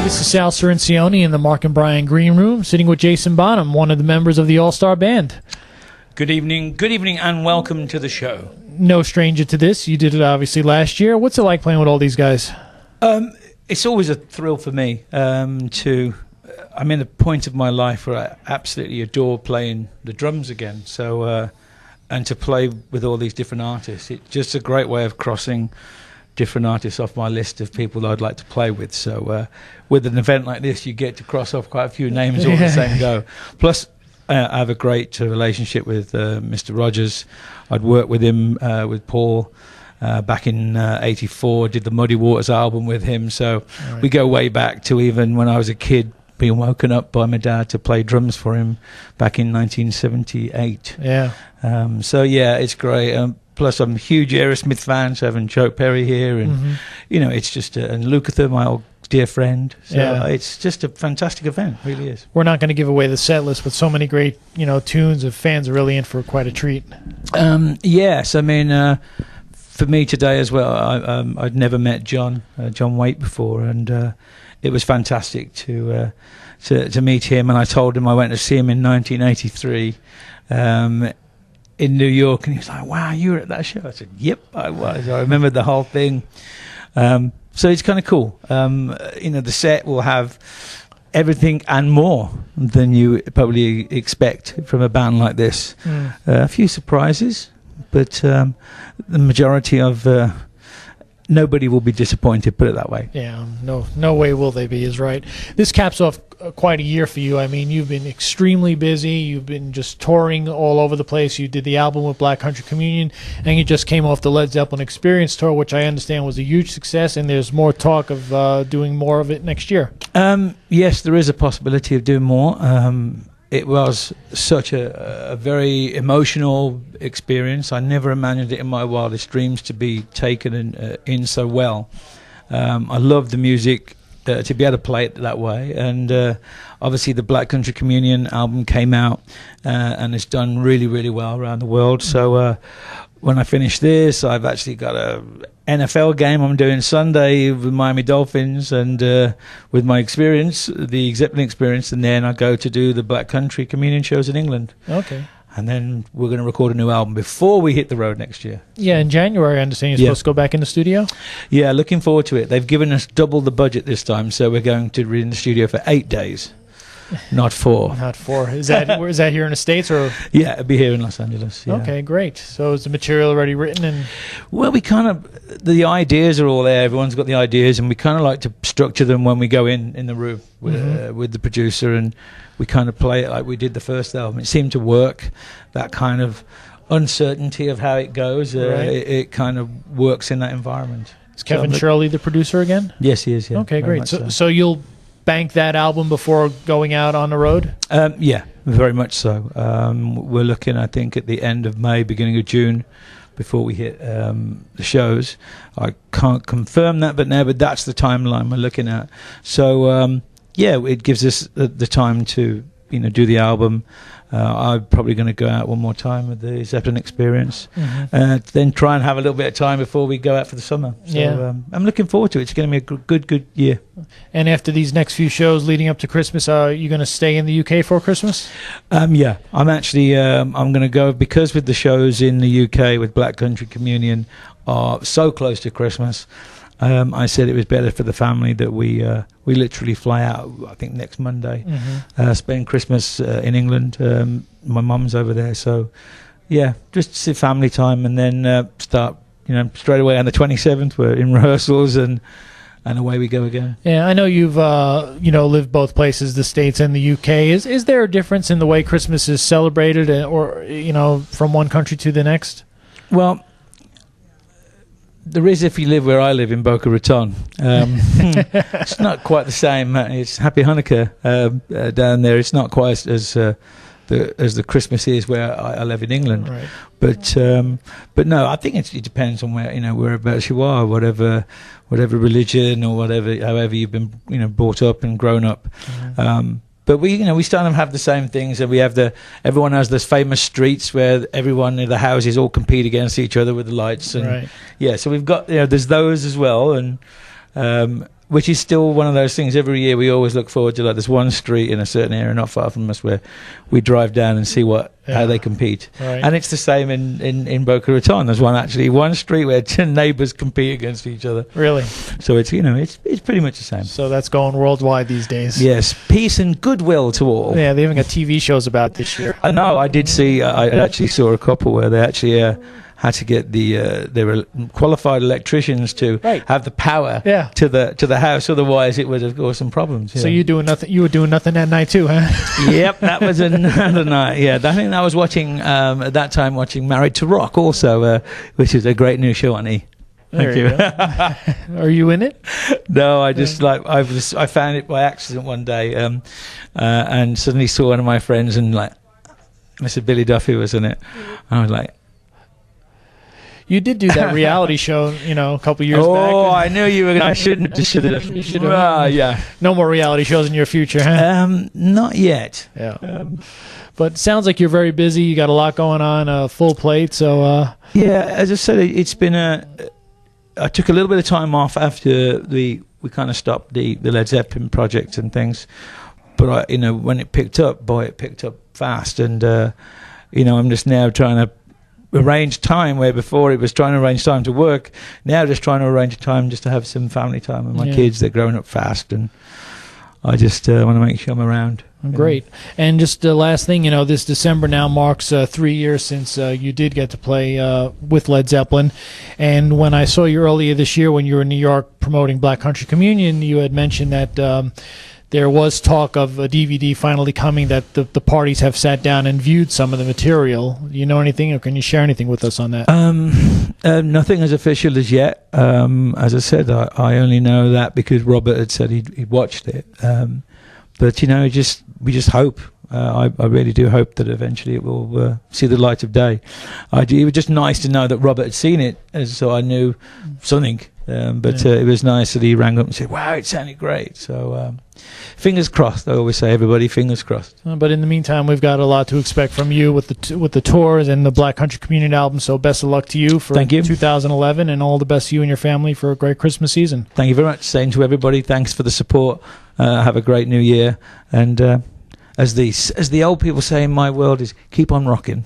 This is Sal Cirincione in the Mark and Brian Green Room, sitting with Jason Bonham, one of the members of the All-Star Band. Good evening, and welcome to the show. No stranger to this. You did it obviously last year. What's it like playing with all these guys? It's always a thrill for me. I'm in a point of my life where I absolutely adore playing the drums again. So, and to play with all these different artists, it's just a great way of crossing different artists off my list of people that I'd like to play with. So with an event like this, you get to cross off quite a few names all the same go. Plus, I have a great relationship with Mr. Rogers. I'd worked with him, with Paul, back in '84, did the Muddy Waters album with him. So we go way back to even when I was a kid, being woken up by my dad to play drums for him back in 1978. Yeah. So yeah, it's great. Plus, I'm a huge Aerosmith fan, so having Joe Perry here, and you know, it's just and Lukather, my old dear friend. So it's just a fantastic event, it really is. We're not going to give away the set list with so many great, tunes. If fans are really in for quite a treat. Yes, I mean, for me today as well, I'd never met John Waite before, and it was fantastic to meet him. And I told him I went to see him in 1983. In New York, and he was like, "Wow, you were at that show?" I said, "Yep, I was." I remembered the whole thing. So it's kind of cool. The set will have everything and more than you probably expect from a band like this. A few surprises, but the majority of nobody will be disappointed, put it that way. Yeah, no way will they be, is right. This caps off quite a year for you. I mean, you've been extremely busy. You've been just touring all over the place. You did the album with Black Country Communion, and you just came off the Led Zeppelin Experience tour, which I understand was a huge success, and there's more talk of doing more of it next year. Yes, there is a possibility of doing more. It was such a very emotional experience. I never imagined it in my wildest dreams to be taken in so well. I love the music, to be able to play it that way. And obviously the Black Country Communion album came out and it's done really, really well around the world. So when I finish this, I've actually got a NFL game I'm doing Sunday with Miami Dolphins, and with my experience, the Zeppelin experience, and then I go to do the Black Country Communion shows in England. Okay. And then we're going to record a new album before we hit the road next year. Yeah, in January, I understand you're supposed to go back in the studio? Yeah, looking forward to it. They've given us double the budget this time, so we're going to be in the studio for 8 days. Not 4. Not 4. Is that here in the States, or? Yeah, it'll be here in Los Angeles. Yeah. Okay, great. So is the material already written? And well, we kind of, the ideas are all there. Everyone's got the ideas, and we kind of like to structure them when we go in the room with the producer, and we kind of play it like we did the first album. It seemed to work. That kind of uncertainty of how it goes, it kind of works in that environment. Is Kevin Shirley the producer again? Yes, he is. Yeah. Okay, great. So you'll bank that album before going out on the road? Yeah, very much so. We're looking, I think, at the end of May, beginning of June, before we hit the shows. I can't confirm that, but that's the timeline we're looking at. So it gives us the time to do the album. I'm probably going to go out one more time with the Zeppelin Experience, then try and have a little bit of time before we go out for the summer. So I'm looking forward to it. It's going to be a good year. And after these next few shows leading up to Christmas, are you going to stay in the UK for Christmas? Yeah, I'm actually I'm going to go, because with the shows in the UK with Black Country Communion are so close to Christmas. I said it was better for the family that we literally fly out, I think, next Monday, spend Christmas in England. My mum's over there, so yeah, just family time, and then start straight away on the 27th. We're in rehearsals, and away we go again. Yeah, I know you've lived both places, the States and the UK. Is there a difference in the way Christmas is celebrated, or from one country to the next? Well, there is, if you live where I live in Boca Raton. It's not quite the same. It's Happy Hanukkah down there. It's not quite as the Christmas is where I live in England. Right. But no, I think it depends on whereabouts you are, whatever religion or however you've been brought up and grown up. But we still have the same things, and everyone has those famous streets where everyone in the houses all compete against each other with the lights, and so we've got there's those as well, and which is still one of those things. Every year we always look forward to, like, there's one street in a certain area not far from us where we drive down and see how they compete. Right. And it's the same in Boca Raton. There's one street where 10 neighbors compete against each other. Really? So it's it's pretty much the same. So that's going worldwide these days. Yes, peace and goodwill to all. Yeah, they even got TV shows about this year. I know. I did see. I actually saw a couple where they actually had to get they were qualified electricians to have the power to the house. Otherwise, it would have caused some problems. Yeah. So you were doing nothing that night too, huh? Yep, that was another night. Yeah, I think I was watching at that time Married to Rock also, which is a great new show on E. Thank you. Are you in it? No, I just I found it by accident one day, and suddenly saw one of my friends, and like Mr. Billy Duffy was in it. I was like. You did do that reality show, a couple years back. Oh, I knew you were going to. I shouldn't have. Yeah. No more reality shows in your future, huh? Not yet. Yeah. But it sounds like you're very busy. You got a lot going on, full plate. So. Yeah, as I said, it's been I took a little bit of time off after we kind of stopped the Led Zeppelin project and things. But when it picked up, it picked up fast, and I'm just now trying to arrange time where before it was trying to arrange time to work, now just trying to arrange time just to have some family time with my kids. They're growing up fast, and I just want to make sure I'm around. Great. And just the last thing, this December now marks 3 years since you did get to play with Led Zeppelin. And when I saw you earlier this year when you were in New York promoting Black Country Communion, you had mentioned that there was talk of a DVD finally coming, that the parties have sat down and viewed some of the material. Do you know anything, or can you share anything with us on that? Nothing as official as yet. As I said, I only know that because Robert had said he'd watched it. But we just hope. I really do hope that eventually it will see the light of day. It was just nice to know that Robert had seen it, so I knew something. It was nice that he rang up and said, "Wow, it sounded great." So fingers crossed. I always say, everybody, fingers crossed. But in the meantime, we've got a lot to expect from you with the tours and the Black Country Communion album. So best of luck to you for 2011, and all the best to you and your family for a great Christmas season. Thank you very much. Same to everybody. Thanks for the support. Have a great new year. And as the old people say in my world, is keep on rocking.